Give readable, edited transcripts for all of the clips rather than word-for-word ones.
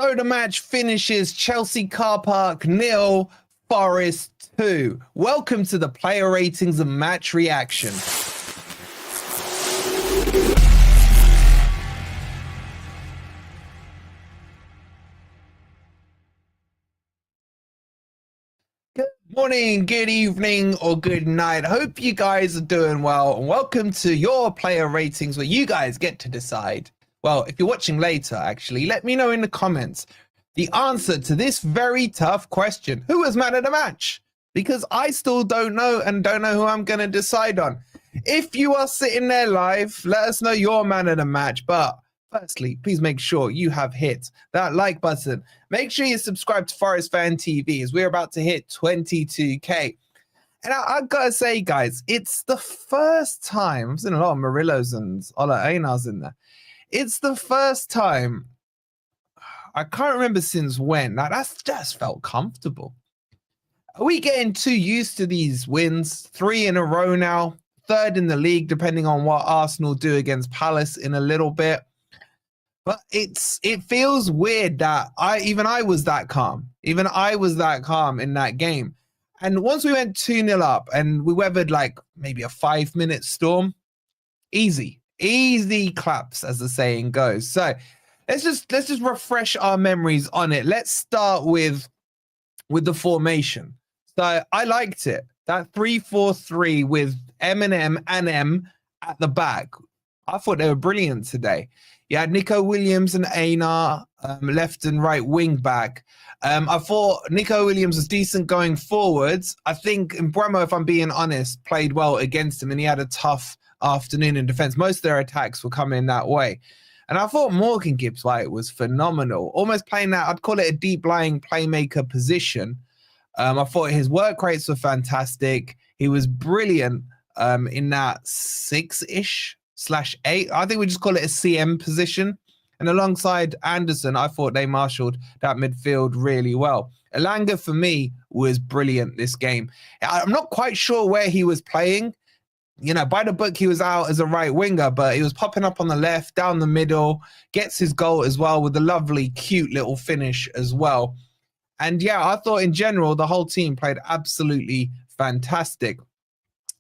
So the match finishes Chelsea Car Park 0, Forest 2. Welcome to the player ratings and match reaction. Good morning, good evening, or good night. Hope you guys are doing well, and welcome to your player ratings where you guys get to decide. Well, if you're watching later, actually, let me know in the comments the answer to this very tough question. Who was man of the match? Because I still don't know and don't know who I'm going to decide on. If you are sitting there live, let us know your man of the match. But firstly, please make sure you have hit that like button. Make sure you subscribe to Forest Fan TV as we're about to hit 22K. And I've got to say, guys, it's the first time, I've seen a lot of Murillos and Ola Einars in there. It's the first time, I can't remember since when, that's just felt comfortable. Are we getting too used to these wins? 3 in a row now, 3rd in the league, depending on what Arsenal do against Palace in a little bit. But it feels weird that I was that calm. Even I was that calm in that game. And once we went 2-0 up and we weathered like maybe a 5-minute storm, easy claps, as the saying goes. So let's just refresh our memories on it. Let's start with the formation. So I liked it. That 3-4-3 with Eminem and M at the back. I thought they were brilliant today. You had Nico Williams and Einar left and right wing back. I thought Nico Williams was decent going forwards. I think Mbeumo, if I'm being honest, played well against him, and he had a tough afternoon in defense. Most of their attacks were coming that way. And I thought Morgan Gibbs-White was phenomenal, almost playing that, I'd call it a deep lying playmaker position. I thought his work rates were fantastic. He was brilliant in that 6-ish/8. I think we just call it a CM position. And alongside Anderson, I thought they marshaled that midfield really well. Elanga, for me, was brilliant this game. I'm not quite sure where he was playing. You know, by the book, he was out as a right winger, but he was popping up on the left, down the middle, gets his goal as well with a lovely, cute little finish as well. And yeah, I thought in general, the whole team played absolutely fantastic.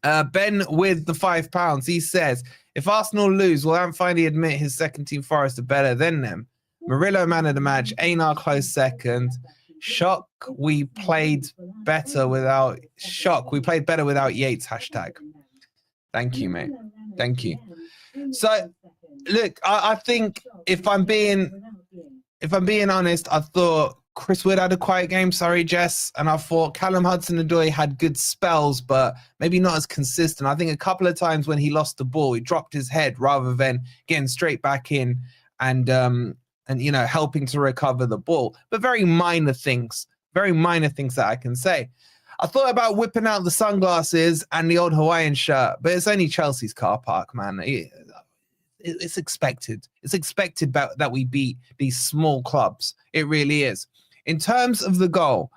Ben with the £5, he says, if Arsenal lose, will Ant finally admit his second team Forest are better than them? Murillo man of the match, Einar close second. We played better without Yates, hashtag. Thank you, mate. Thank you. So, look, I think if I'm being honest, I thought Chris Wood had a quiet game. Sorry, Jess. And I thought Callum Hudson-Odoi had good spells, but maybe not as consistent. I think a couple of times when he lost the ball, he dropped his head rather than getting straight back in and you know, helping to recover the ball. But very minor things that I can say. I thought about whipping out the sunglasses and the old Hawaiian shirt, but it's only Chelsea's car park, man. It's expected. It's expected that we beat these small clubs. It really is. In terms of the goal,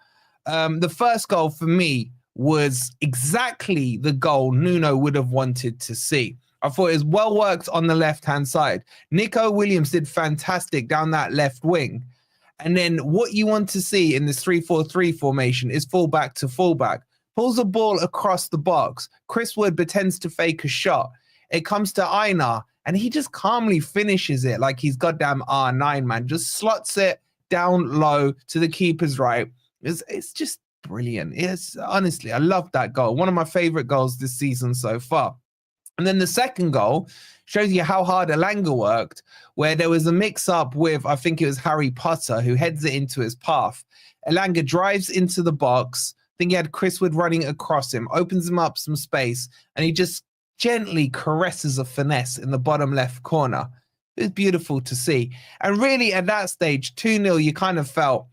the first goal for me was exactly the goal Nuno would have wanted to see. I thought it was well worked on the left-hand side. Nico Williams did fantastic down that left wing. And then what you want to see in this 3-4-3 formation is fullback to fullback. Pulls the ball across the box. Chris Wood pretends to fake a shot. It comes to Einar, and he just calmly finishes it like he's goddamn R9, man. Just slots it down low to the keeper's right. It's just brilliant. It's honestly, I love that goal. One of my favorite goals this season so far. And then the second goal shows you how hard Elanga worked, where there was a mix-up with, I think it was Harry Potter, who heads it into his path. Elanga drives into the box. I think he had Chris Wood running across him, opens him up some space, and he just gently caresses a finesse in the bottom left corner. It was beautiful to see. And really, at that stage, 2-0, you kind of felt,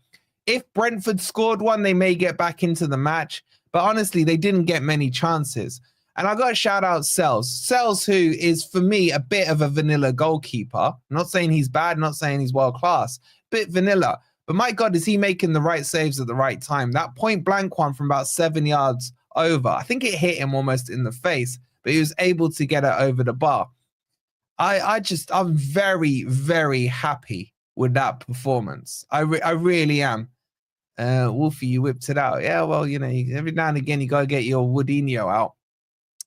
if Brentford scored one, they may get back into the match. But honestly, they didn't get many chances. And I got to shout out Sells. Sells, who is, for me, a bit of a vanilla goalkeeper. I'm not saying he's bad, not saying he's world-class. Bit vanilla. But my God, is he making the right saves at the right time? That point-blank one from about 7 yards over, I think it hit him almost in the face, but he was able to get it over the bar. I'm very, very happy with that performance. I really am. Wolfie, you whipped it out. Yeah, well, you know, every now and again, you got to get your Woodinho out.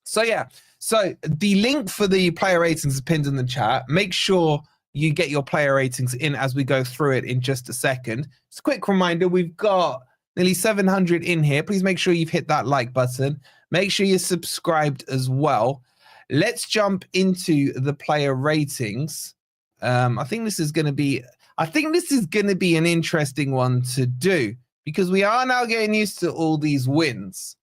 So, yeah. So the link for the player ratings is pinned in the chat. Make sure you get your player ratings in as we go through it in just a second. Just a quick reminder, we've got nearly 700 in here. Please make sure you've hit that like button. Make sure you're subscribed as well. Let's jump into the player ratings. I think this is going to be an interesting one to do because we are now getting used to all these wins.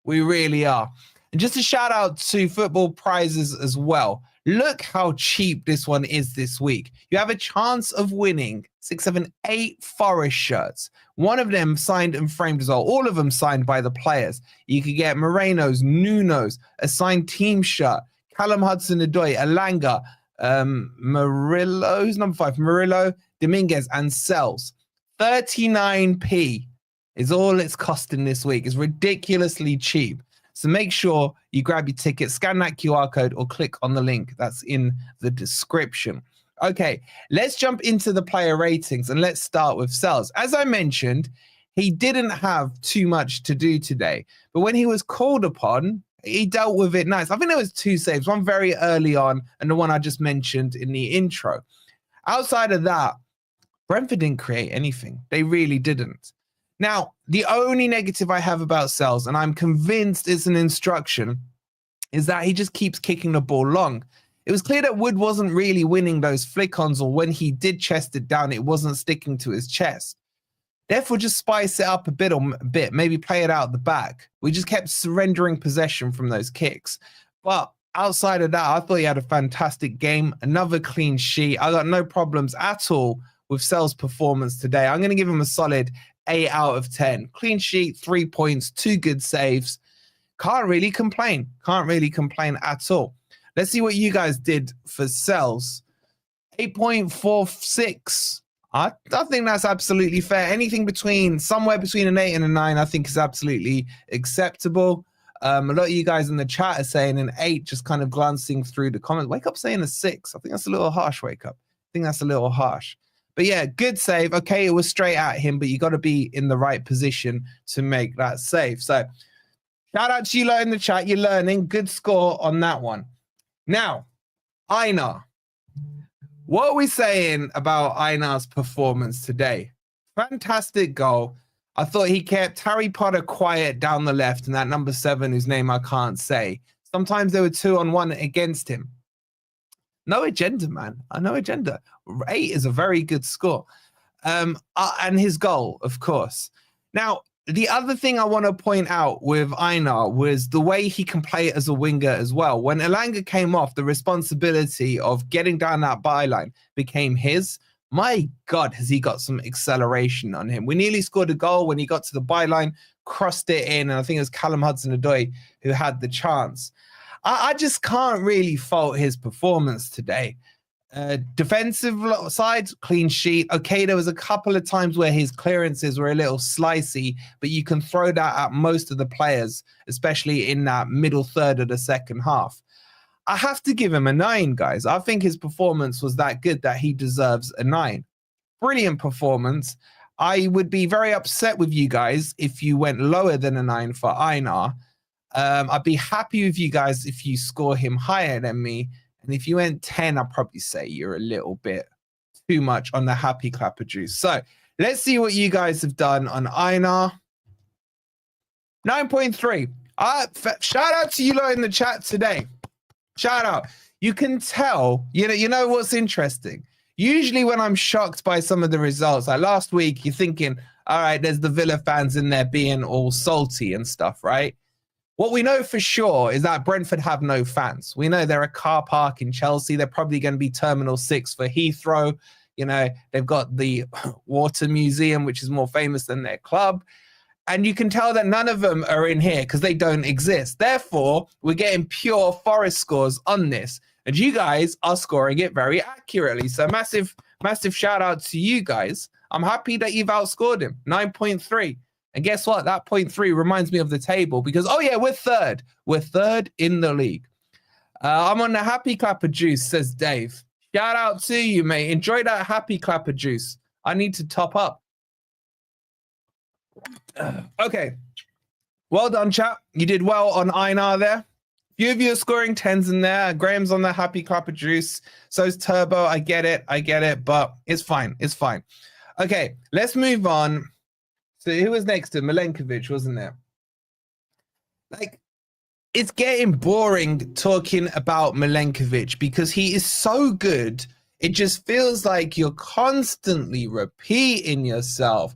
We really are. And just a shout out to Football Prizes as well. Look how cheap this one is this week. You have a chance of winning 6, 7, 8 Forest shirts. One of them signed and framed as well. All of them signed by the players. You could get Moreno's, Nuno's, a signed team shirt, Callum Hudson-Odoi, Elanga, Murillo's number 5, Murillo, Dominguez, and Sells. 39p is all it's costing this week. It's ridiculously cheap. So make sure you grab your ticket, scan that QR code, or click on the link that's in the description. Okay, let's jump into the player ratings and let's start with Sells. As I mentioned, he didn't have too much to do today, but when he was called upon, he dealt with it nice. I think there was 2 saves, one very early on and the one I just mentioned in the intro. Outside of that, Brentford didn't create anything. They really didn't. Now, the only negative I have about Sells, and I'm convinced it's an instruction, is that he just keeps kicking the ball long. It was clear that Wood wasn't really winning those flick-ons, or when he did chest it down, it wasn't sticking to his chest. Therefore, just spice it up a bit, maybe play it out the back. We just kept surrendering possession from those kicks. But outside of that, I thought he had a fantastic game, another clean sheet. I got no problems at all with Sells' performance today. I'm going to give him a solid 8 out of 10. Clean sheet, 3 points, 2 good saves. Can't really complain. Can't really complain at all. Let's see what you guys did for Sells. 8.46. I think that's absolutely fair. Anything somewhere between an 8 and a 9, I think is absolutely acceptable. A lot of you guys in the chat are saying an 8, just kind of glancing through the comments. Wake Up saying a 6. I think that's a little harsh, Wake Up. I think that's a little harsh. But yeah, good save. Okay, it was straight at him, but you got to be in the right position to make that save. So shout out to you lot in the chat. You're learning. Good score on that one. Now, Einar. What are we saying about Einar's performance today? Fantastic goal. I thought he kept Harry Potter quiet down the left and that number 7, whose name I can't say. Sometimes there were 2-on-1 against him. No agenda, man. No agenda. 8 is a very good score. And his goal, of course. Now, the other thing I want to point out with Einar was the way he can play as a winger as well. When Elanga came off, the responsibility of getting down that byline became his. My God, has he got some acceleration on him. We nearly scored a goal when he got to the byline, crossed it in, and I think it was Callum Hudson-Odoi who had the chance. I just can't really fault his performance today. Defensive side, clean sheet. Okay, there was a couple of times where his clearances were a little slicey, but you can throw that at most of the players, especially in that middle third of the second half. I have to give him a 9, guys. I think his performance was that good that he deserves a 9. Brilliant performance. I would be very upset with you guys if you went lower than a 9 for Einar. I'd be happy with you guys if you score him higher than me. And if you went 10, I'd probably say you're a little bit too much on the happy clapper juice. So let's see what you guys have done on Einar. 9.3. Shout out to you lot in the chat today. Shout out. You can tell, you know what's interesting? Usually when I'm shocked by some of the results, like last week, you're thinking, all right, there's the Villa fans in there being all salty and stuff, right? What we know for sure is that Brentford have no fans. We know they're a car park in Chelsea. They're probably going to be Terminal 6 for Heathrow. They've got the Water Museum, which is more famous than their club. And you can tell that none of them are in here because they don't exist. Therefore, we're getting pure Forest scores on this. And you guys are scoring it very accurately. So massive, massive shout out to you guys. I'm happy that you've outscored him. 9.3. And guess what? That 0.3 reminds me of the table because, oh yeah, we're third. We're third in the league. I'm on the happy clapper juice, says Dave. Shout out to you, mate. Enjoy that happy clapper juice. I need to top up. Okay. Well done, chat. You did well on Einar there. Few of you are scoring 10s in there. Graham's on the happy clapper juice. So's Turbo. I get it, but it's fine. It's fine. Okay, let's move on. So who was next to Milenkovic, wasn't there? Like, it's getting boring talking about Milenkovic because he is so good. It just feels like you're constantly repeating yourself.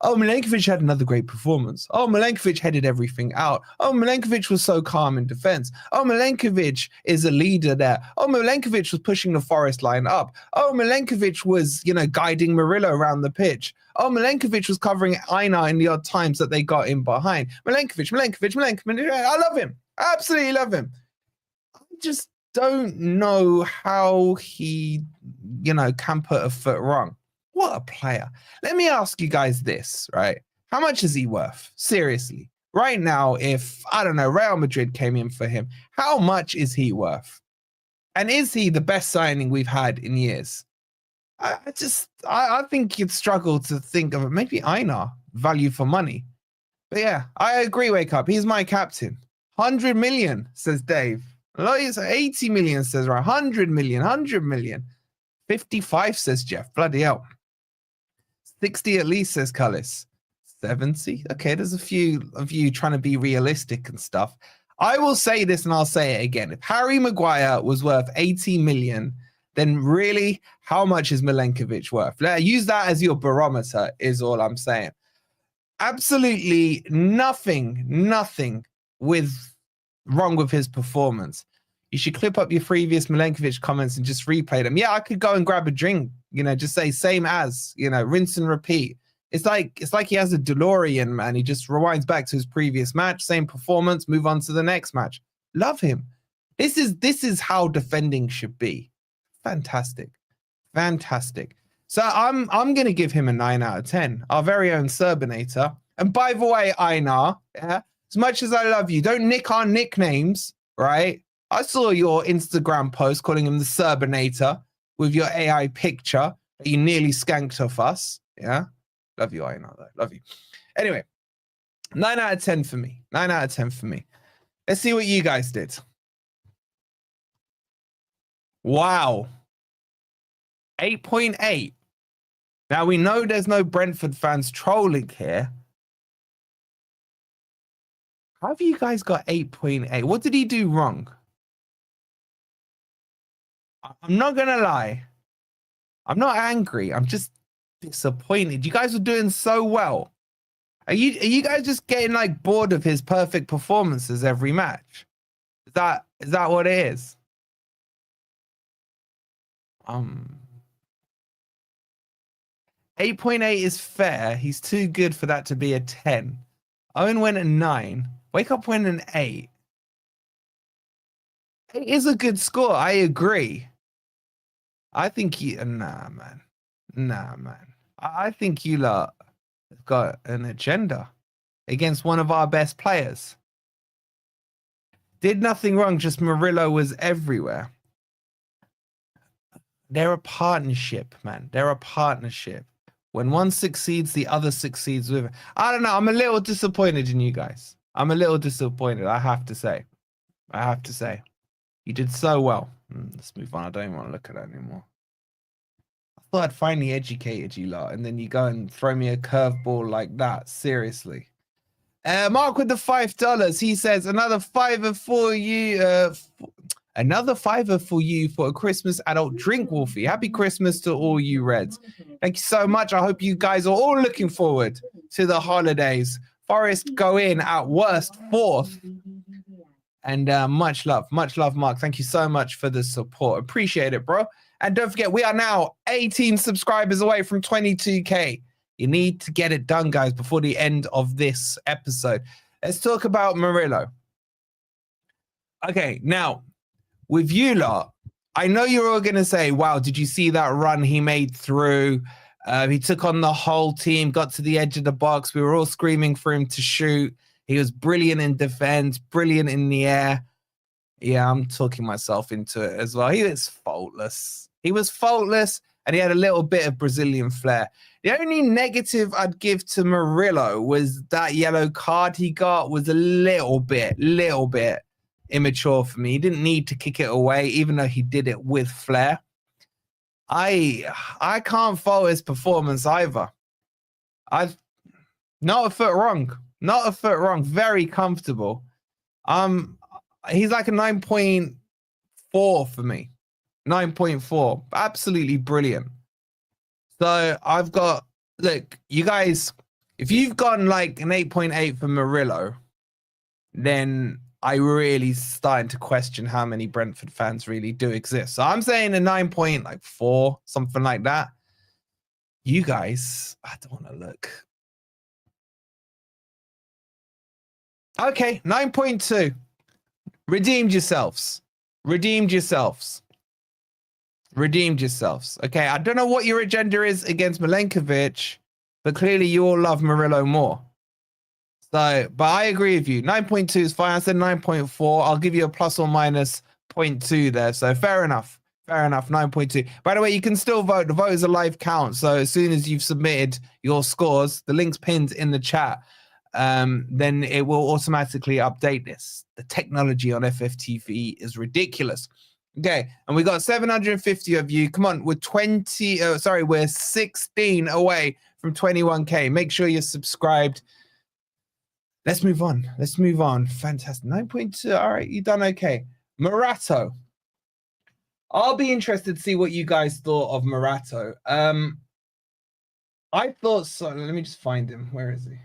Oh, Milenkovic had another great performance. Oh, Milenkovic headed everything out. Oh, Milenkovic was so calm in defense. Oh, Milenkovic is a leader there. Oh, Milenkovic was pushing the Forest line up. Oh, Milenkovic was, guiding Murillo around the pitch. Oh, Milenkovic was covering Einar in the odd times that they got in behind. Milenkovic. I love him. I absolutely love him. I just don't know how he, can put a foot wrong. What a player. Let me ask you guys this, right? How much is he worth? Seriously. Right now, if, I don't know, Real Madrid came in for him, how much is he worth? And is he the best signing we've had in years? I think you'd struggle to think of it. Maybe Einar, value for money. But yeah, I agree, Wake Up. He's my captain. 100 million, says Dave. 80 million, says right. 100 million. 55, says Jeff. Bloody hell. 60 at least, says Cullis. 70? Okay, there's a few of you trying to be realistic and stuff. I will say this and I'll say it again. If Harry Maguire was worth 80 million, then really, how much is Milenkovic worth? Use that as your barometer, is all I'm saying. Absolutely nothing wrong with his performance. You should clip up your previous Milenkovic comments and just replay them. Yeah, I could go and grab a drink, just say same as, rinse and repeat. It's like he has a DeLorean, man. He just rewinds back to his previous match, same performance, move on to the next match. Love him. This is how defending should be. Fantastic. So I'm going to give him a 9 out of 10. Our very own Serbinator. And by the way, Einar, yeah, as much as I love you, don't nick our nicknames, right? I saw your Instagram post calling him the Serbinator with your AI picture that you nearly skanked off us. Yeah. Love you, Einar, though. Love you. Anyway, 9 out of 10 for me. 9 out of 10 for me. Let's see what you guys did. Wow. 8.8. Now, we know there's no Brentford fans trolling here. How have you guys got 8.8? What did he do wrong? I'm not going to lie. I'm not angry. I'm just disappointed. You guys are doing so well. Are you guys just getting like bored of his perfect performances every match? Is that what it is? 8.8 is fair. He's too good for that to be a 10. Owen went a 9. Wake Up went an 8. 8 is a good score. I agree. I think nah, man. I think you lot have got an agenda against one of our best players. Did nothing wrong, just Murillo was everywhere. They're a partnership, man. They're a partnership. When one succeeds, the other succeeds with it. I don't know. I'm a little disappointed in you guys. I'm a little disappointed, I have to say. You did so well. Let's move on. I don't even want to look at that anymore. I thought I'd finally educated you lot, and then you go and throw me a curveball like that. Seriously. Mark with the $5. He says, another fiver for you. Another fiver for you for a Christmas adult drink, Wolfie. Happy Christmas to all you Reds. Thank you so much. I hope you guys are all looking forward to the holidays. Forest go in at worst 4th. And much love, Mark. Thank you so much for the support. Appreciate it, bro. And don't forget, we are now 18 subscribers away from 22K. You need to get it done, guys, before the end of this episode. Let's talk about Murillo. Okay, now, with you lot, I know you're all going to say, wow, did you see that run he made through? He took on the whole team, got to the edge of the box. We were all screaming for him to shoot. He was brilliant in defense, brilliant in the air. Yeah, I'm talking myself into it as well. He was faultless. He was faultless, and he had a little bit of Brazilian flair. The only negative I'd give to Murillo was that yellow card he got was a little bit immature for me. He didn't need to kick it away, even though he did it with flair. I can't fault his performance either. I've not a foot wrong. Not a foot wrong. Very comfortable. He's like a 9.4 for me. 9.4. Absolutely brilliant. So I've got, look, you guys, if you've gone like an 8.8 for Murillo, then I really starting to question how many Brentford fans really do exist. So I'm saying a 9.4, something like that. You guys, I don't want to look. Okay, 9.2. Redeemed yourselves. Redeemed yourselves. Redeemed yourselves. Okay, I don't know what your agenda is against Milenkovic, but clearly you all love Murillo more. So, but I agree with you. 9.2 is fine. I said 9.4. I'll give you a plus or minus 0.2 there. So fair enough. Fair enough. 9.2. By the way, you can still vote. The vote is a live count. So as soon as you've submitted your scores, the link's pinned in the chat. Then it will automatically update this. The technology on FFTV is ridiculous. Okay, and we got 750 of you. Come on, we're 16 away from 21K. Make sure you're subscribed. Let's move on. Let's move on. Fantastic. 9.2. All right, you done okay. Morato. I'll be interested to see what you guys thought of Morato. I thought so. Let me just find him. Where is he?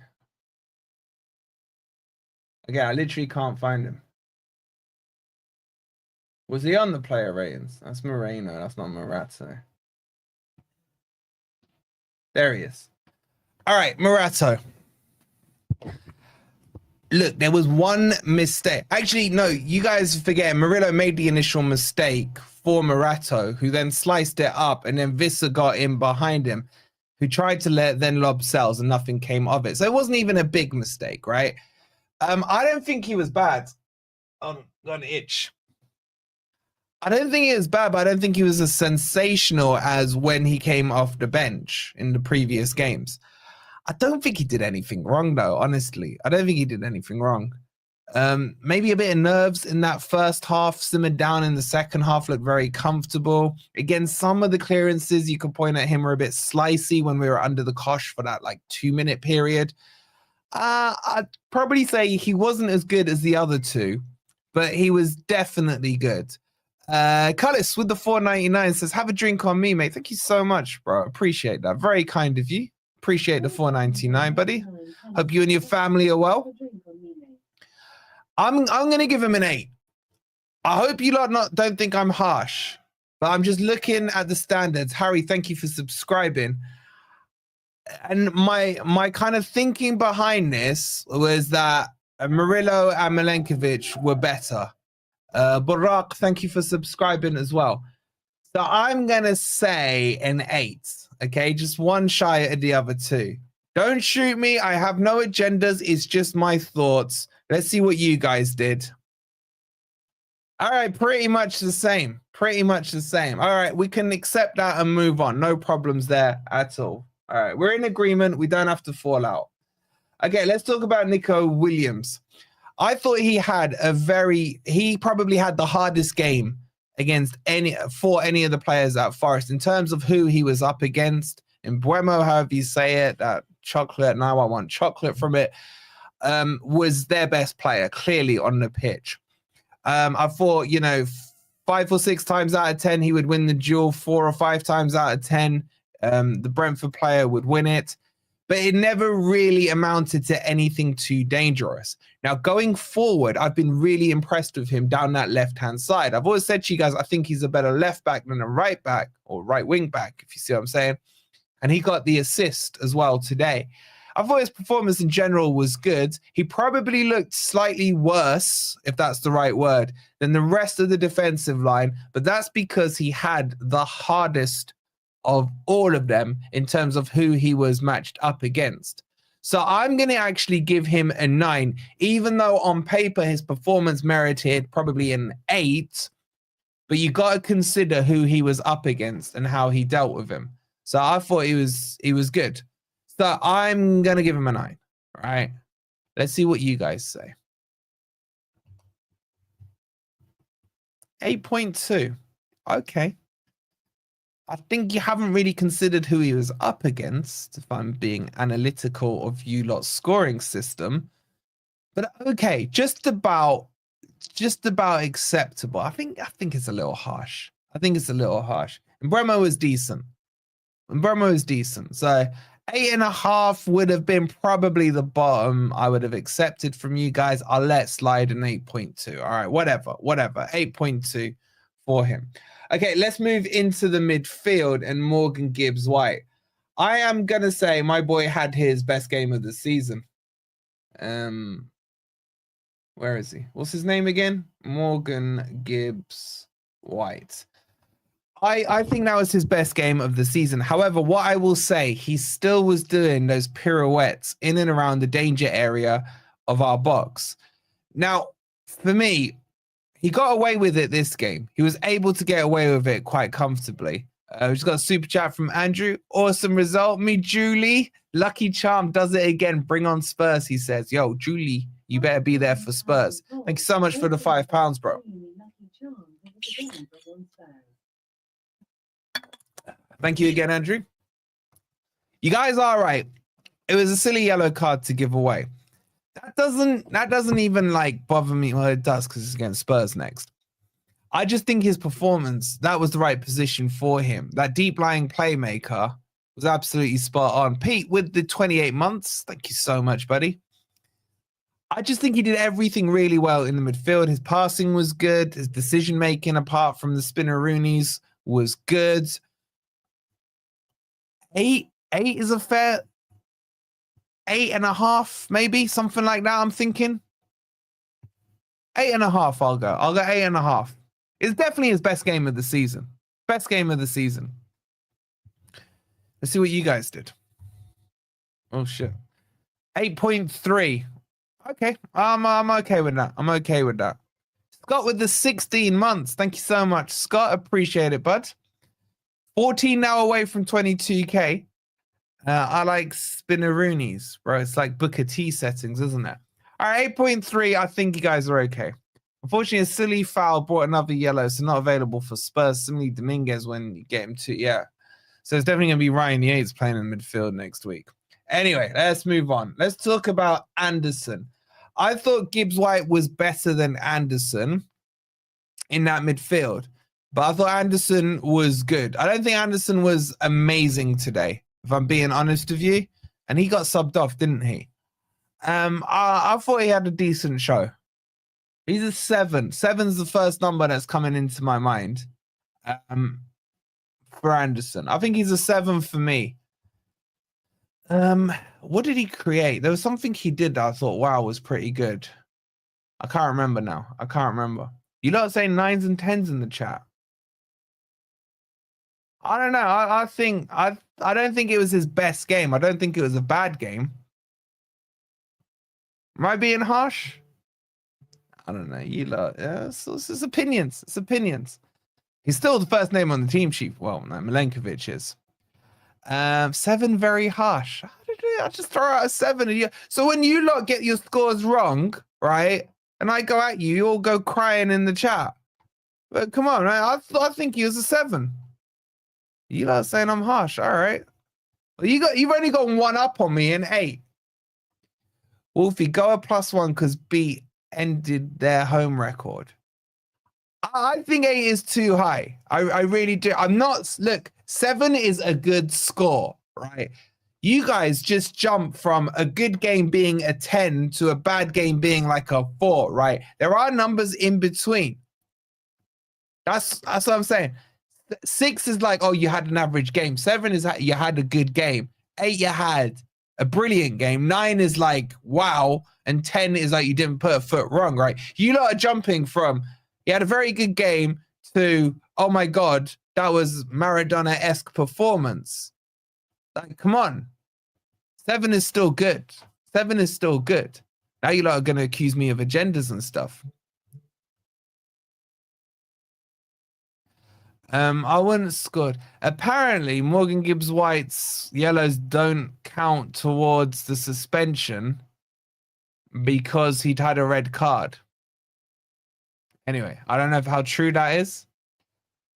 Okay, I literally can't find him. Was he on the player ratings? That's Moreno. That's not Morato. There he is. All right, Morato. Look, there was one mistake. Actually, no, you guys forget. Murillo made the initial mistake for Morato, who then sliced it up, and then Vissa got in behind him, who tried to then lob cells, and nothing came of it. So it wasn't even a big mistake, right? I don't think he was bad. Got an itch. I don't think he was bad, but I don't think he was as sensational as when he came off the bench in the previous games. I don't think he did anything wrong, though, honestly. I don't think he did anything wrong. Maybe a bit of nerves in that first half, simmered down in the second half, looked very comfortable. Again, some of the clearances you could point at him were a bit slicey when we were under the cosh for that like 2-minute period. I'd probably say he wasn't as good as the other two, but he was definitely good. Cullis with the 4.99 says, have a drink on me, mate. Thank you so much, bro. Appreciate that. Very kind of you. Appreciate the 4.99, buddy. Hope you and your family are well. I'm gonna give him an 8. I hope you lot don't think I'm harsh, but I'm just looking at the standards. Harry, thank you for subscribing. And my kind of thinking behind this was that Murillo and Milenkovic were better. Barak, thank you for subscribing as well. So I'm going to say an 8, okay? Just one shy of the other two. Don't shoot me. I have no agendas. It's just my thoughts. Let's see what you guys did. All right, pretty much the same. Pretty much the same. All right, we can accept that and move on. No problems there at all. All right, we're in agreement. We don't have to fall out. Okay, let's talk about Nico Williams. I thought he probably had the hardest game against any of the players at Forest in terms of who he was up against. In Buemo, however you say it, that chocolate, now I want chocolate from it, was their best player, clearly on the pitch. I thought, 5 or 6 times out of 10, he would win the duel. 4 or 5 times out of 10, the Brentford player would win it. But it never really amounted to anything too dangerous. Now, going forward, I've been really impressed with him down that left-hand side. I've always said to you guys, I think he's a better left back than a right back or right wing back, if you see what I'm saying. And he got the assist as well today. I thought his performance in general was good. He probably looked slightly worse, if that's the right word, than the rest of the defensive line. But that's because he had the hardest of all of them in terms of who he was matched up against. So I'm going to actually give him a 9, even though on paper his performance merited probably an 8. But you got to consider who he was up against and how he dealt with him. So I thought he was good. So I'm going to give him a 9. All right. Let's see what you guys say. 8.2. Okay. I think you haven't really considered who he was up against, if I'm being analytical of you lot's scoring system. But okay, just about acceptable. I think it's a little harsh. I think it's a little harsh. And Bremo was decent. So 8.5 would have been probably the bottom I would have accepted from you guys. I'll let slide an 8.2. All right, whatever. 8.2 for him. Okay, let's move into the midfield and Morgan Gibbs-White. I am going to say my boy had his best game of the season. Where is he? What's his name again? Morgan Gibbs-White. I think that was his best game of the season. However, what I will say, he still was doing those pirouettes in and around the danger area of our box. Now, for me, he got away with it this game. He was able to get away with it quite comfortably. We just got a super chat from Andrew. Awesome result. Me, Julie. Lucky Charm does it again. Bring on Spurs, he says. Yo, Julie, you better be there for Spurs. Thank you so much for the £5, bro. Thank you again, Andrew. You guys are right. It was a silly yellow card to give away. That doesn't even like bother me. Well, it does because it's against Spurs next. I just think his performance, that was the right position for him. That deep lying playmaker was absolutely spot on. Pete with the 28 months. Thank you so much, buddy. I just think he did everything really well in the midfield. His passing was good. His decision making, apart from the spinneroonies, was good. 8 is a fair 8.5, maybe something like that. I'm thinking 8.5. I'll go 8.5. It's definitely his best game of the season. Best game of the season. Let's see what you guys did. Oh shit. 8.3. Okay. I'm okay with that. I'm okay with that. Scott with the 16 months. Thank you so much, Scott. Appreciate it, bud. 14 now away from 22k. I like spinneroonies, bro. It's like Booker T settings, isn't it? All right, 8.3. I think you guys are okay. Unfortunately, a silly foul brought another yellow, so not available for Spurs. Similarly, Dominguez when you get him to, yeah. So it's definitely going to be Ryan Yates playing in midfield next week. Anyway, let's move on. Let's talk about Anderson. I thought Gibbs-White was better than Anderson in that midfield, but I thought Anderson was good. I don't think Anderson was amazing today, if I'm being honest with you. And he got subbed off, didn't he? I thought he had a decent show. He's a 7. 7's the first number that's coming into my mind for Anderson. I think he's a 7 for me. What did he create? There was something he did that I thought, wow, was pretty good. I can't remember now. I can't remember. You lot are saying 9s and 10s in the chat. I don't know. I don't think it was his best game. I don't think it was a bad game. Am I being harsh? I don't know. You lot, yeah, it's opinions. It's opinions. He's still the first name on the team sheet. Well, no, Milenkovic is. 7, very harsh. How did I just throw out a 7? So when you lot get your scores wrong, right, and I go at you, you all go crying in the chat. But come on, right? I think he was a 7. You lot saying I'm harsh. All right. Well, you've only got 1 up on me in 8. Wolfie, go a +1 because B ended their home record. I think 8 is too high. I really do. I'm not. Look, 7 is a good score, right? You guys just jump from a good game being a 10 to a bad game being like a 4, right? There are numbers in between. That's what I'm saying. 6 is like, oh, you had an average game. 7 is you had a good game. 8, you had a brilliant game. 9 is like, wow. And 10 is like, you didn't put a foot wrong, right? You lot are jumping from, you had a very good game to, oh my God, that was Maradona-esque performance. Like, come on. 7 is still good. 7 is still good. Now you lot are going to accuse me of agendas and stuff. I wouldn't have scored. Apparently, Morgan Gibbs-White's yellows don't count towards the suspension because he'd had a red card. Anyway, I don't know how true that is.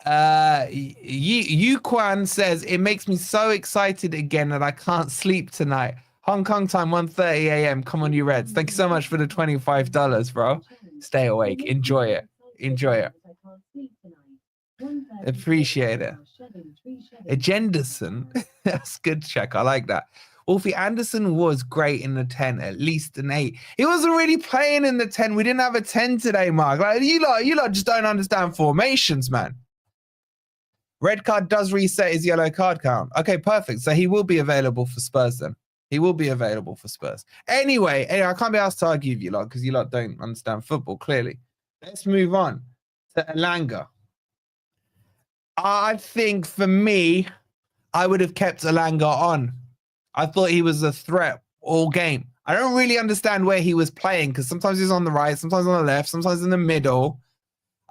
Yuquan says, it makes me so excited again that I can't sleep tonight. Hong Kong time, 1:30 a.m. Come on, you Reds. Thank you so much for the $25, bro. Stay awake. Enjoy it. Enjoy it. Appreciate it. Agenderson. That's good check. I like that. Wolfie Anderson was great in the 10, at least an 8. He wasn't really playing in the 10. We didn't have a 10 today, Mark. Like, you lot just don't understand formations, man. Red card does reset his yellow card count. Okay, perfect. So he will be available for Spurs then. He will be available for Spurs. Anyway, I can't be asked to argue with you lot because you lot don't understand football, clearly. Let's move on to Elanga. I think for me, I would have kept Elanga on. I thought he was a threat all game. I don't really understand where he was playing because sometimes he's on the right, sometimes on the left, sometimes in the middle.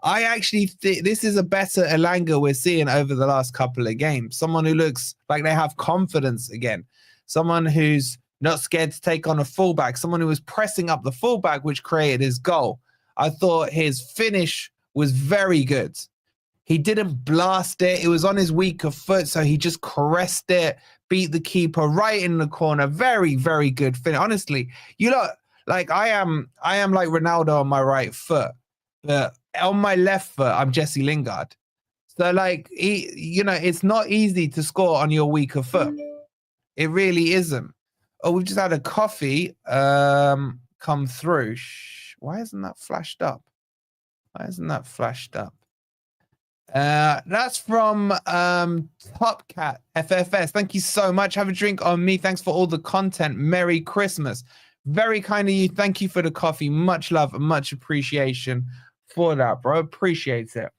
I actually think this is a better Elanga we're seeing over the last couple of games. Someone who looks like they have confidence again. Someone who's not scared to take on a fullback. Someone who was pressing up the fullback, which created his goal. I thought his finish was very good. He didn't blast it. It was on his weaker foot, so he just caressed it, beat the keeper right in the corner. Very, very good finish. Honestly, you know, like I am like Ronaldo on my right foot, but on my left foot, I'm Jesse Lingard. So like, it's not easy to score on your weaker foot. It really isn't. Oh, we've just had a coffee come through. Why isn't that flashed up? Why isn't that flashed up? That's from Topcat FFS. Thank you so much. Have a drink on me. Thanks for all the content. Merry Christmas. Very kind of you. Thank you for the coffee. Much love and much appreciation for that, bro. Appreciate it.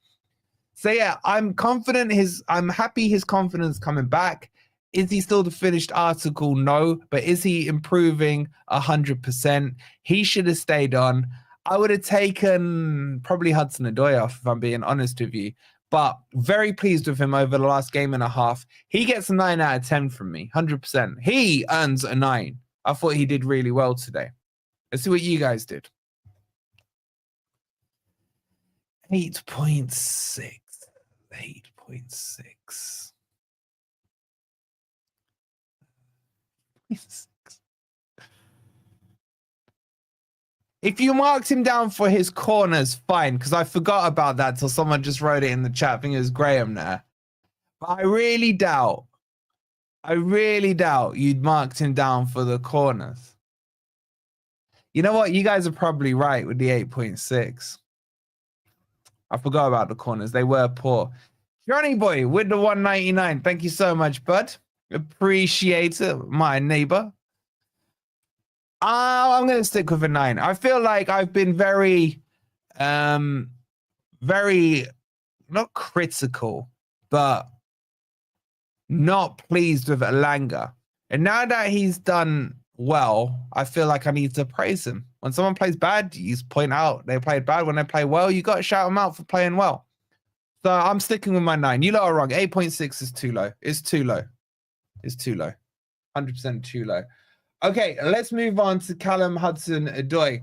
So yeah, I'm confident I'm happy his confidence coming back. Is he still the finished article? No, but is he improving 100%? He should have stayed on. I would have taken probably Hudson-Odoi off, if I'm being honest with you. But very pleased with him over the last game and a half. He gets a 9 out of 10 from me, 100%. He earns a 9. I thought he did really well today. Let's see what you guys did. 8.6. 8.6. If you marked him down for his corners, fine, because I forgot about that till someone just wrote it in the chat. I think it was Graham there. But I really doubt you'd marked him down for the corners. You know what? You guys are probably right with the 8.6. I forgot about the corners. They were poor. Johnny Boy with the 199. Thank you so much, bud. Appreciate it, my neighbor. I'm going to stick with a 9. I feel like I've been very not critical, but not pleased with Elanga. And now that he's done well, I feel like I need to praise him. When someone plays bad, you just point out they played bad. When they play well, you got to shout them out for playing well. So I'm sticking with my 9. You lot are wrong. 8.6 is too low. It's too low. It's too low. 100% too low. Okay, let's move on to Callum Hudson-Odoi.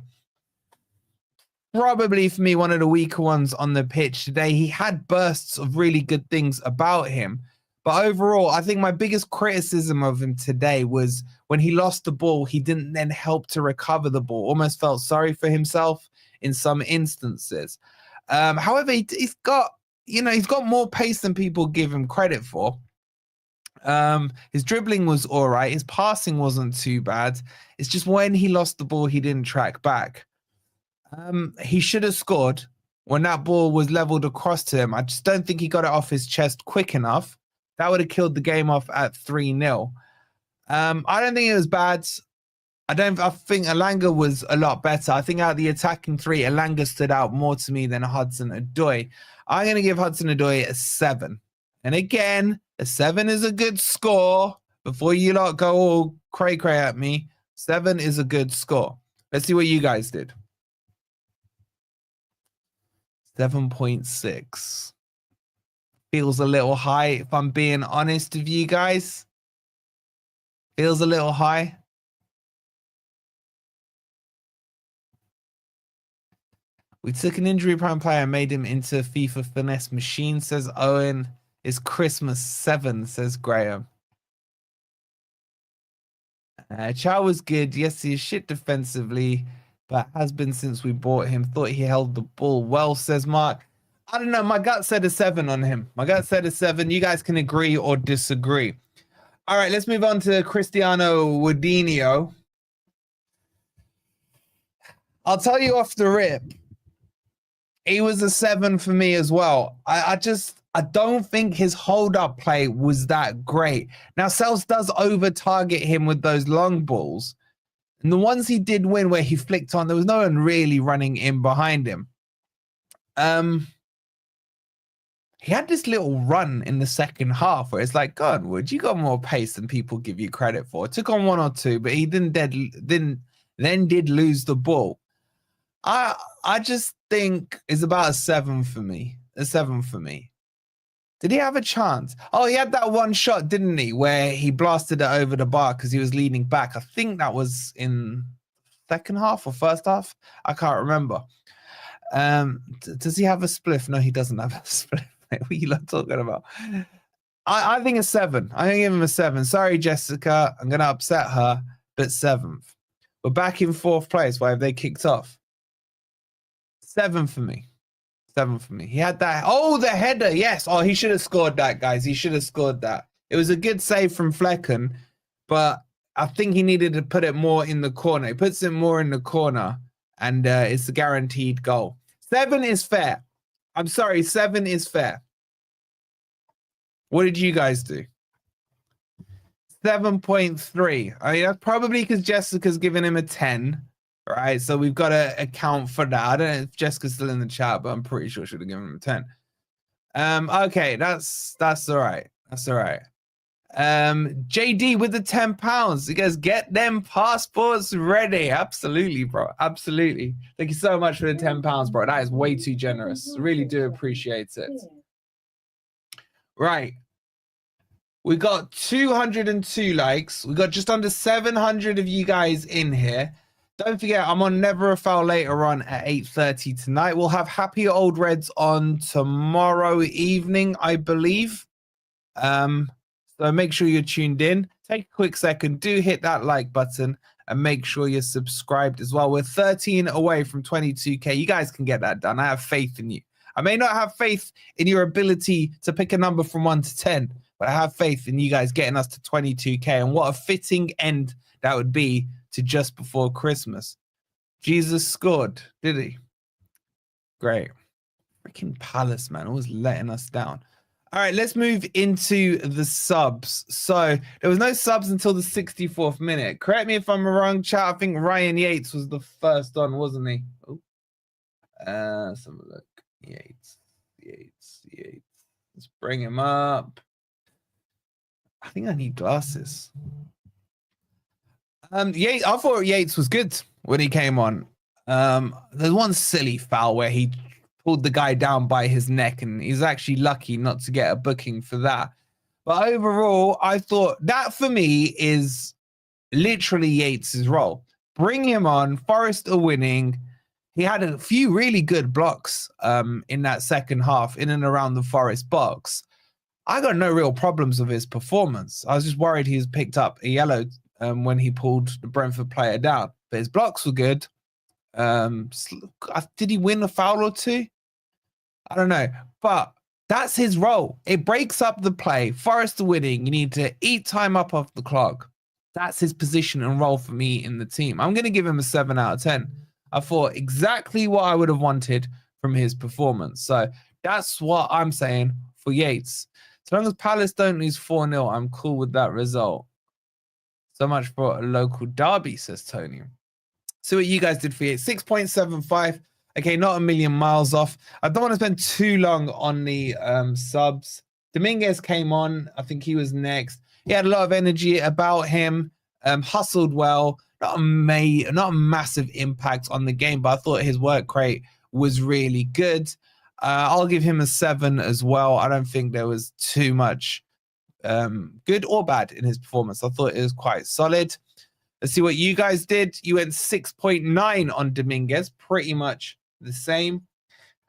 Probably for me, one of the weaker ones on the pitch today. He had bursts of really good things about him. But overall, I think my biggest criticism of him today was when he lost the ball, he didn't then help to recover the ball. Almost felt sorry for himself in some instances. However, he's got more pace than people give him credit for. His dribbling was all right. His passing wasn't too bad. It's just when he lost the ball, he didn't track back. He should have scored when that ball was leveled across to him. I just don't think he got it off his chest quick enough. That would have killed the game off at 3-0. I don't think it was bad. I think Elanga was a lot better. I think out of the attacking 3, Elanga stood out more to me than Hudson-Odoi. I'm going to give Hudson-Odoi a 7. And again, a 7 is a good score, Before you lot go all cray-cray at me, 7 is a good score. Let's see what you guys did. 7.6. Feels a little high, if I'm being honest with you guys. Feels a little high. We took an injury-prone player and made him into a FIFA finesse machine, says Owen. It's Christmas 7, says Graham. Chow was good. Yes, he is shit defensively, but has been since we bought him. Thought he held the ball well, says Mark. I don't know. My gut said a 7 on him. My gut said a 7. You guys can agree or disagree. All right, let's move on to Cristiano Wadinho. I'll tell you off the rip. He was a 7 for me as well. I don't think his hold-up play was that great. Now, Sels does over-target him with those long balls. And the ones he did win where he flicked on, there was no one really running in behind him. He had this little run in the second half where it's like, God, Wood, you got more pace than people give you credit for. Took on 1 or 2, but he then did lose the ball. I just think it's about a 7 for me. A 7 for me. Did he have a chance? Oh, he had that one shot, didn't he? Where he blasted it over the bar because he was leaning back. I think that was in second half or first half. I can't remember. Does he have a spliff? No, he doesn't have a spliff. What are you talking about? I think a 7. I'm going to give him a 7. Sorry, Jessica. I'm going to upset her, but 7th. We're back in 4th place. Why have they kicked off? 7 for me. 7 for me. He had that. Oh, the header. Yes. Oh, he should have scored that, guys. He should have scored that. It was a good save from Flecken, but I think he needed to put it more in the corner. He puts it more in the corner, and it's a guaranteed goal. 7 is fair. I'm sorry. 7 is fair. What did you guys do? 7.3. I mean, that's probably because Jessica's given him a 10. Right, so we've got to account for that. I don't know if Jessica's still in the chat, but I'm pretty sure she would have given him a 10. Okay, that's all right. That's all right. JD with the £10. He goes, get them passports ready. Absolutely, bro. Absolutely. Thank you so much for the £10, bro. That is way too generous. Really do appreciate it. Right. We got 202 likes. We got just under 700 of you guys in here. Don't forget, I'm on Never a Foul later on at 8:30 tonight. We'll have Happy Old Reds on tomorrow evening, I believe. So make sure you're tuned in. Take a quick second. Do hit that like button and make sure you're subscribed as well. We're 13 away from 22K. You guys can get that done. I have faith in you. I may not have faith in your ability to pick a number from 1 to 10, but I have faith in you guys getting us to 22K. And what a fitting end that would be to just before Christmas. Jesus scored, did he? Great. Freaking Palace, man, always letting us down. All right, let's move into the subs. So there was no subs until the 64th minute. Correct me if I'm wrong, chat. I think Ryan Yates was the first on, wasn't he? Oh. Let's have a look. Yates. Let's bring him up. I think I need glasses. Yates, I thought Yates was good when he came on. There's one silly foul where he pulled the guy down by his neck, and he's actually lucky not to get a booking for that. But overall, I thought that for me is literally Yates's role. Bring him on. Forest are winning. He had a few really good blocks in that second half in and around the Forest box. I got no real problems with his performance. I was just worried he was picked up a yellow when he pulled the Brentford player down. But his blocks were good. Did he win a foul or 2? I don't know. But that's his role. It breaks up the play. Forest are winning. You need to eat time up off the clock. That's his position and role for me in the team. I'm going to give him a 7 out of 10. I thought exactly what I would have wanted from his performance. So that's what I'm saying for Yates. So long as Palace don't lose 4-0, I'm cool with that result. So much for a local derby, says Tony. So what you guys did for Yates. 6.75. Okay, not a million miles off. I don't want to spend too long on the subs. Dominguez came on. I think he was next. He had a lot of energy about him, hustled well. Not a massive impact on the game, but I thought his work rate was really good. I'll give him a 7 as well. I don't think there was too much good or bad in his performance. I thought it was quite solid. Let's see what you guys did. You went 6.9 on Dominguez, pretty much the same.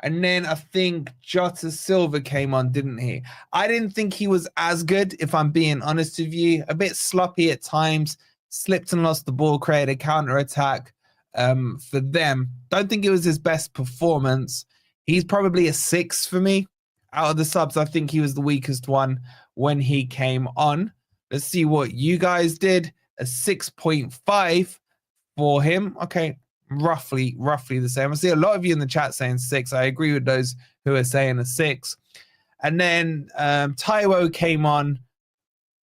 And then I think Jota Silva came on, didn't he? I didn't think he was as good, if I'm being honest with you. A bit sloppy at times, slipped and lost the ball, created a counter-attack for them. Don't think it was his best performance. He's probably a 6 for me. Out of the subs, I think he was the weakest one when he came on. Let's see what you guys did. A 6.5 for him. Okay, roughly the same. I see a lot of you in the chat saying 6. I agree with those who are saying a 6. And then Taiwo came on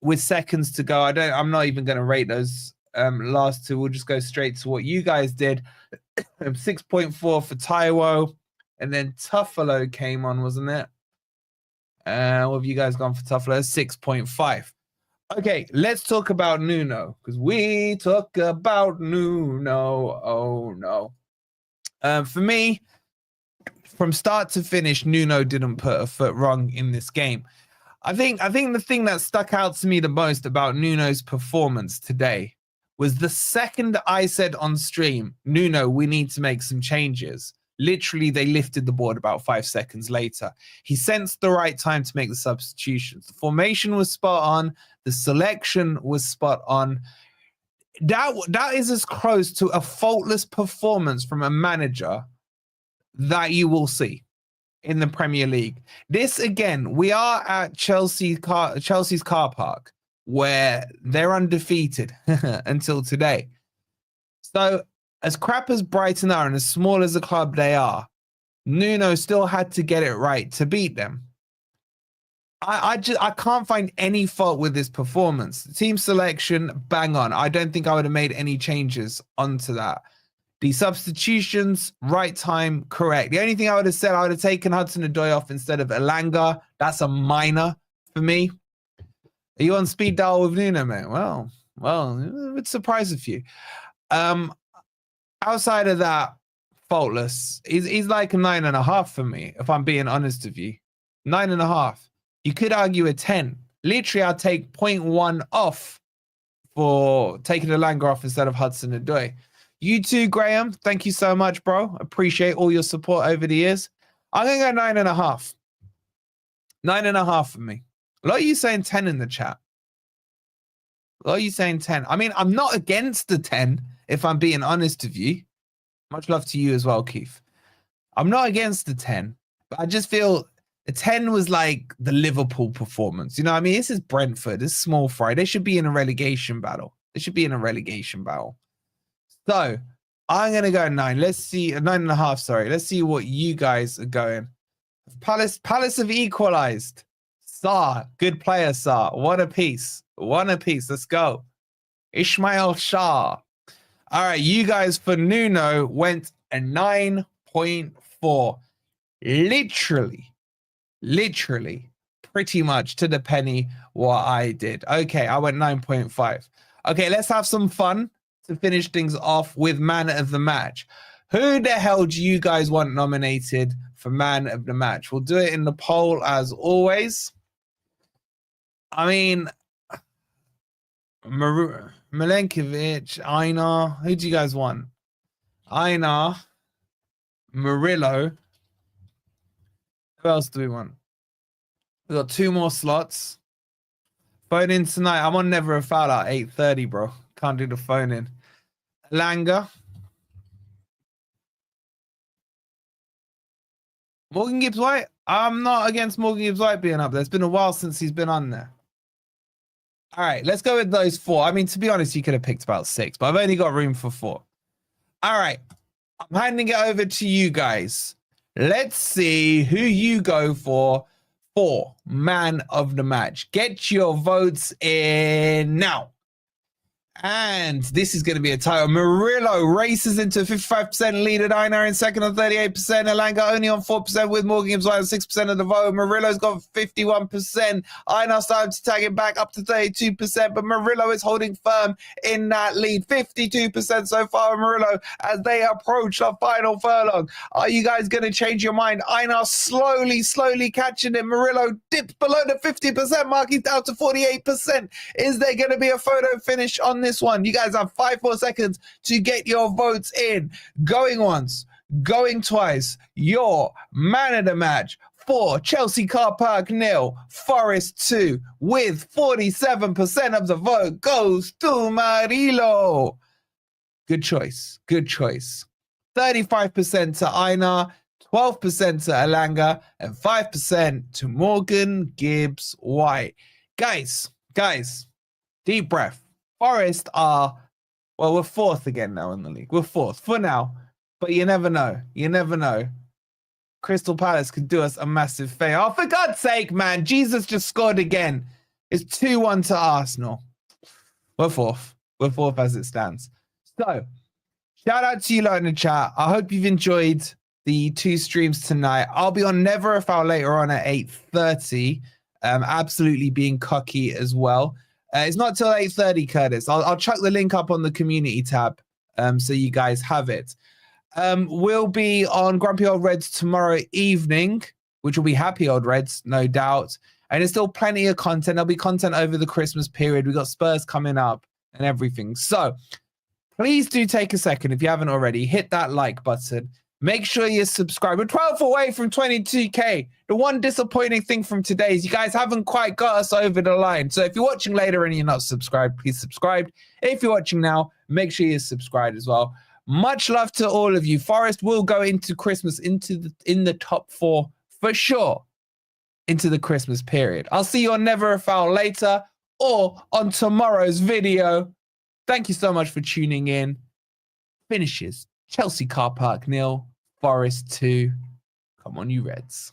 with seconds to go. I'm not even going to rate those last two. We'll just go straight to what you guys did. 6.4 for Taiwo. And then Tuffalo came on, wasn't it? What have you guys gone for Tuffalo? 6.5. Okay, let's talk about Nuno, because we talk about Nuno. Oh no. For me, from start to finish, Nuno didn't put a foot wrong in this game. I think the thing that stuck out to me the most about Nuno's performance today was the second I said on stream, Nuno, we need to make some changes. Literally, they lifted the board about 5 seconds later. He sensed the right time to make the substitutions. The formation was spot on. The selection was spot on. That is as close to a faultless performance from a manager that you will see in the Premier League. This, again, we are at Chelsea's car park, where they're undefeated until today. So, as crap as Brighton are and as small as a club they are, Nuno still had to get it right to beat them. I can't find any fault with this performance. Team selection, bang on. I don't think I would have made any changes onto that. The substitutions, right time, correct. The only thing I would have said, I would have taken Hudson-Odoi off instead of Elanga. That's a minor for me. Are you on speed dial with Nuno, mate? Well, it would surprise a few. Outside of that, faultless. He's like a 9.5 for me, if I'm being honest with you. 9.5. You could argue a 10. Literally, I'd take 0.1 off for taking the Elanga off instead of Hudson-Odoi. You too, Graham. Thank you so much, bro. Appreciate all your support over the years. I'm going to go 9.5. 9.5 for me. A lot of you saying 10 in the chat. A lot of you saying 10. I mean, I'm not against the 10, if I'm being honest with you. Much love to you as well, Keith. I'm not against the 10, but I just feel the 10 was like the Liverpool performance. You know what I mean? This is Brentford. This is small fry. They should be in a relegation battle. So I'm going to go 9. Let's see. 9.5, sorry. Let's see what you guys are going. Palace have equalized. Sarr, good player, Sarr. One apiece. Let's go. Ismail Shah. All right, you guys for Nuno went a 9.4. Literally, pretty much to the penny what I did. Okay, I went 9.5. Okay, let's have some fun to finish things off with man of the match. Who the hell do you guys want nominated for man of the match? We'll do it in the poll as always. I mean, Milenkovic, Einar. Who do you guys want? Einar, Murillo. Who else do we want? We've got 2 more slots. Phone in tonight. I'm on Never a Foul at 8:30, bro. Can't do the phone in. Langa. Morgan Gibbs-White. I'm not against Morgan Gibbs-White being up there. It's been a while since he's been on there. All right, let's go with those 4. I mean, to be honest, you could have picked about 6, but I've only got room for 4. All right, I'm handing it over to you guys. Let's see who you go for man of the match. Get your votes in now. And this is going to be a title. Murillo races into a 55% lead at Einar in second on 38%. Elanga only on 4% with Morgan Gibbs on 6% of the vote. Murillo's got 51%. Einar starting to tag it back up to 32%, but Murillo is holding firm in that lead. 52% so far Murillo as they approach the final furlong. Are you guys going to change your mind? Einar slowly catching it. Murillo dips below the 50% mark. He's down to 48%. Is there going to be a photo finish on this one? You guys have 5 more seconds to get your votes in. Going once, going twice. Your man of the match for Chelsea Car Park 0, Forest 2, with 47% of the vote goes to Murillo. Good choice. 35% to Einar, 12% to Elanga, and 5% to Morgan Gibbs White. Guys, deep breath. Forest are, well, we're 4th again now in the league. We're 4th for now, but you never know. Crystal Palace could do us a massive favor. Oh, for God's sake, man. Jesus just scored again. It's 2-1 to Arsenal. We're 4th. We're 4th as it stands. So, shout out to you lot in the chat. I hope you've enjoyed the 2 streams tonight. I'll be on Never a Foul later on at 8:30. Absolutely being cocky as well. It's not till 8:30, Curtis. I'll chuck the link up on the community tab so you guys have it. We'll be on Grumpy Old Reds tomorrow evening, which will be Happy Old Reds, no doubt. And there's still plenty of content. There'll be content over the Christmas period. We've got Spurs coming up and everything. So please do take a second, if you haven't already, hit that like button. Make sure you subscribe. We're 12 away from 22K. The one disappointing thing from today is you guys haven't quite got us over the line. So if you're watching later and you're not subscribed, please subscribe. If you're watching now, make sure you're subscribed as well. Much love to all of you. Forest will go into Christmas in the top 4 for sure into the Christmas period. I'll see you on Never a Foul later or on tomorrow's video. Thank you so much for tuning in. Finishes Chelsea Car Park 0, Forest 2. Come on, you Reds.